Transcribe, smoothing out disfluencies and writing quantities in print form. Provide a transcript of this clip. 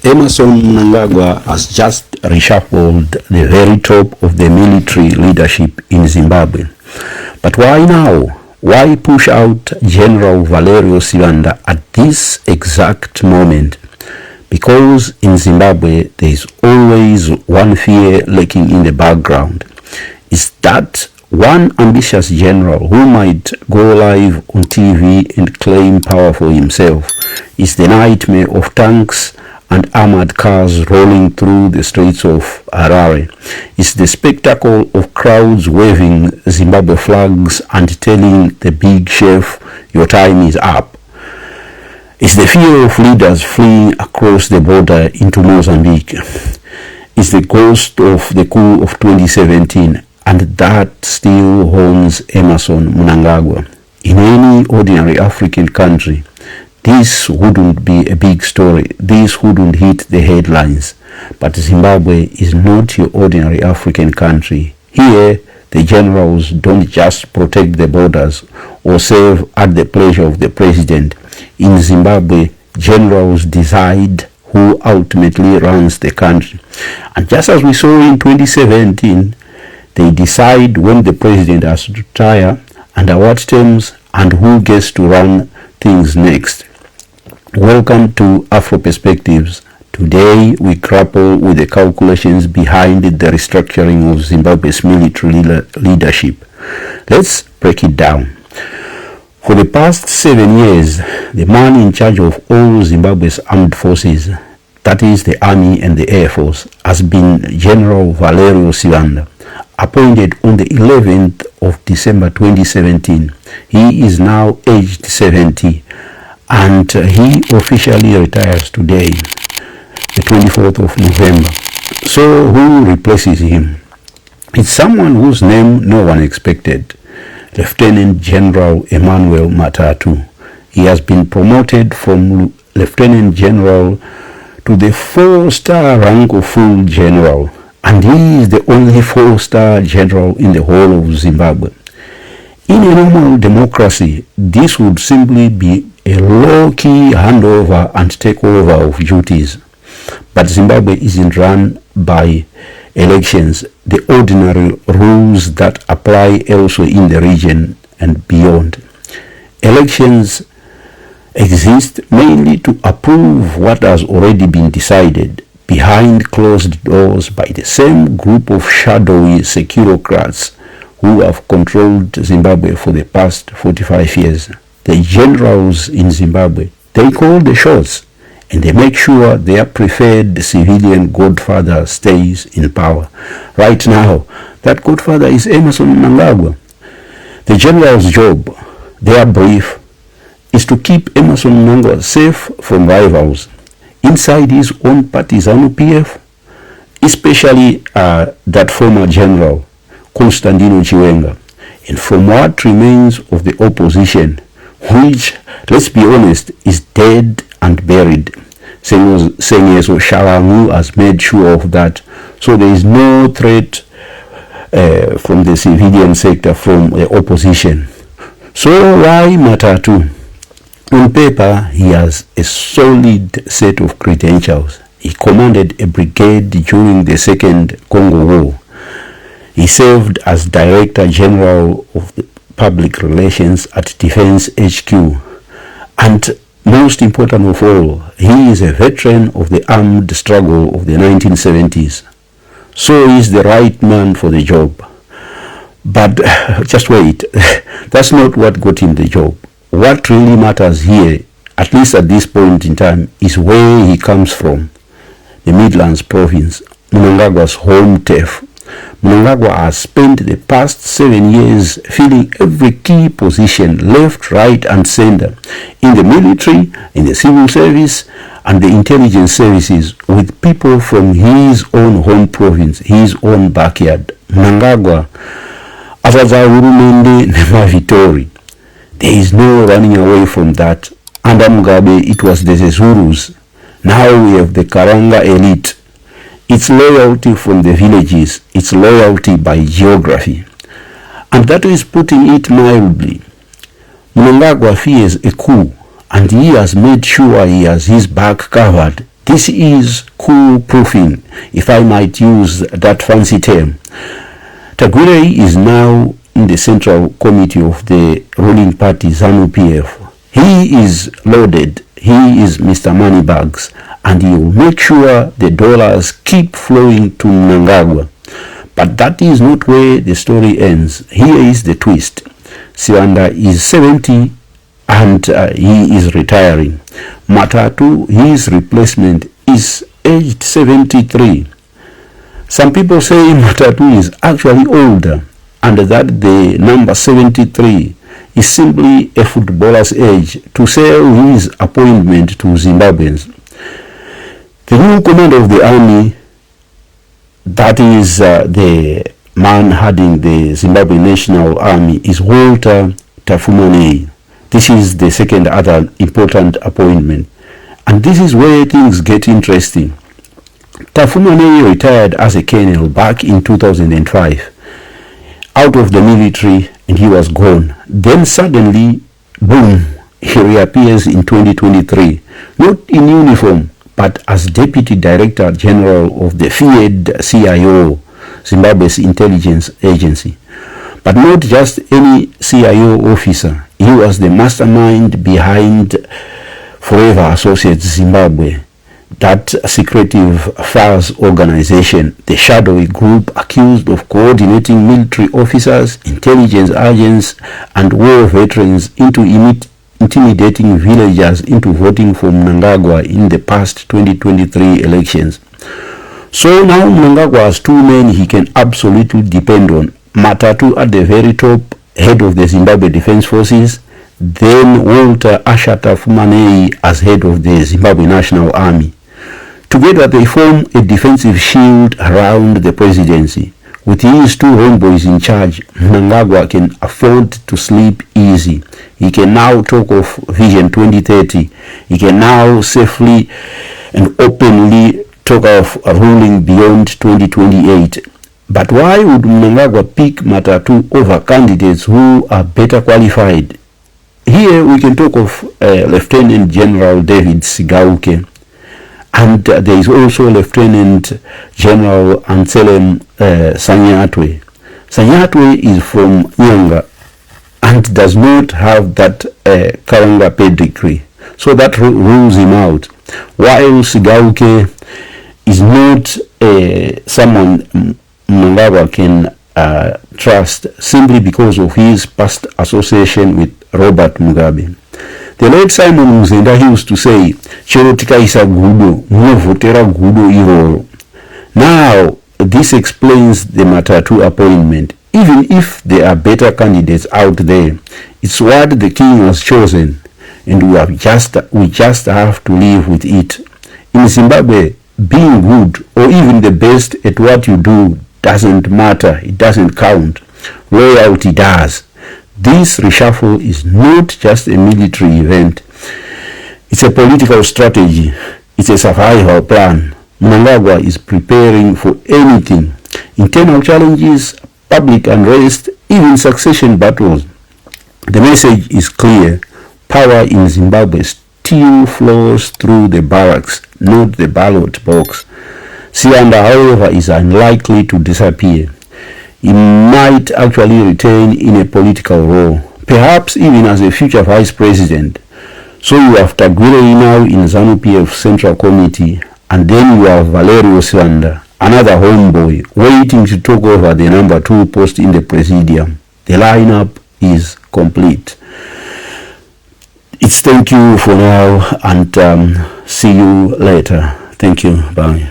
Emmerson Mnangagwa has just reshuffled the very top of the military leadership in Zimbabwe. But why now? Why push out General Valerio Sibanda at this exact moment? Because in Zimbabwe there is always one fear lurking in the background. Is that one ambitious general who might go live on TV and claim power for himself is the nightmare of tanks and armored cars rolling through the streets of Harare. It's the spectacle of crowds waving Zimbabwe flags and telling the big chef, your time is up. It's the fear of leaders fleeing across the border into Mozambique. It's the ghost of the coup of 2017, and that still haunts Emmerson Mnangagwa. In any ordinary African country, this wouldn't be a big story. This wouldn't hit the headlines. But Zimbabwe is not your ordinary African country. Here, the generals don't just protect the borders or serve at the pleasure of the president. In Zimbabwe, generals decide who ultimately runs the country. And just as we saw in 2017, they decide when the president has to retire, under what terms, and who gets to run things next. Welcome to Afro Perspectives. Today we grapple with the calculations behind the restructuring of Zimbabwe's military leadership. Let's break it down. For the past 7 years, the man in charge of all Zimbabwe's armed forces, that is the Army and the Air Force, has been General Valerio Sibanda, appointed on the 11th of December 2017. He is now aged 70 and he officially retires today, the 24th of November. So who replaces him? It's someone whose name no one expected. Lieutenant General Emmanuel Matatu. He has been promoted from Lieutenant General to the 4-star rank of full general, and he is the only 4-star general in the whole of Zimbabwe. In a normal democracy, this would simply be a low-key handover and takeover of duties. But Zimbabwe isn't run by elections, the ordinary rules that apply elsewhere in the region and beyond. Elections exist mainly to approve what has already been decided behind closed doors by the same group of shadowy securocrats who have controlled Zimbabwe for the past 45 years. The generals in Zimbabwe, they call the shots, and they make sure their preferred civilian godfather stays in power. Right now, that godfather is Emmerson Mnangagwa. The general's job, their brief, is to keep Emmerson Mnangagwa safe from rivals inside his own party ZANU-PF, especially that former general, Constantino Chiwenga, and from what remains of the opposition, which, let's be honest, is dead and buried. Sengezo Shalangu has made sure of that, so there is no threat from the civilian sector, from the opposition. So why Matatu? On paper, he has a solid set of credentials. He commanded a brigade during the Second Congo War. He served as Director General of the Public Relations at Defense HQ. And most important of all, he is a veteran of the armed struggle of the 1970s. So he is the right man for the job. But just wait, that's not what got him the job. What really matters here, at least at this point in time, is where he comes from. The Midlands province, Mnangagwa's home turf. Mnangagwa has spent the past 7 years filling every key position, left, right, and center, in the military, in the civil service, and the intelligence services, with people from his own home province, his own backyard. Mnangagwa, Azaza Urumende Nema Vitori. There is no running away from that. Under Mugabe, it was the Zezurus. Now we have the Karanga elite. It's loyalty from the villages, it's loyalty by geography. And that is putting it mildly. Mnangagwa fears a coup, and he has made sure he has his back covered This is coup-proofing, if I might use that fancy term. Taguirey is now in the Central Committee of the ruling party ZANU-PF. He is loaded. He is Mr. Moneybags, and he will make sure the dollars keep flowing to Mnangagwa. But that is not where the story ends. Here is the twist. Sibanda is 70 and he is retiring. Matatu, his replacement, is aged 73. Some people say Matatu is actually older and that the number 73 is simply a footballer's age to sell his appointment to Zimbabweans. The new commander of the army, that is the man heading the Zimbabwe National Army, is Walter Tafumanei. This is the second other important appointment. And this is where things get interesting. Tafumanei retired as a colonel back in 2005, out of the military, and he was gone. Then suddenly, boom, he reappears in 2023, not in uniform, but as Deputy Director General of the feared CIO, Zimbabwe's intelligence agency. But not just any CIO officer. He was the mastermind behind Forever Associates Zimbabwe, that secretive FARS organization, the shadowy group accused of coordinating military officers, intelligence agents, and war veterans into intimidating villagers into voting for Mnangagwa in the past 2023 elections. So now Mnangagwa has two men he can absolutely depend on. Matatu at the very top, head of the Zimbabwe Defense Forces, then Walter Tafumanei as head of the Zimbabwe National Army. Together they form a defensive shield around the presidency. With his two homeboys in charge, Mnangagwa can afford to sleep easy. He can now talk of Vision 2030. He can now safely and openly talk of ruling beyond 2028. But why would Mnangagwa pick Matatu over candidates who are better qualified? Here we can talk of Lieutenant General David Sigauke, and there is also Lieutenant General Anselm Sanyatwe. Sanyatwe is from Nyanga and does not have that Karanga pedigree, so that rules him out. While Sigauke is not someone Mnangagwa can trust simply because of his past association with Robert Mugabe. The late Simon Muzenda used to say, "Chero tikaisa gudo, munovotera gudo iroro." Now, this explains the Matatu appointment. Even if there are better candidates out there, it's what the king has chosen, and we just have to live with it. In Zimbabwe, being good or even the best at what you do doesn't matter. It doesn't count. Loyalty does. This reshuffle is not just a military event. It's a political strategy. It's a survival plan. Mnangagwa is preparing for anything. Internal challenges, public unrest, even succession battles. The message is clear. Power in Zimbabwe still flows through the barracks, not the ballot box. Sibanda, however, is unlikely to disappear. He might actually retain in a political role, perhaps even as a future vice president. So you have Taguirey now in ZANU-PF Central Committee, and then you have Valerio Sibanda, another homeboy, waiting to take over the number 2 post in the presidium. The lineup is complete. It's thank you for now, and see you later. Thank you. Bye.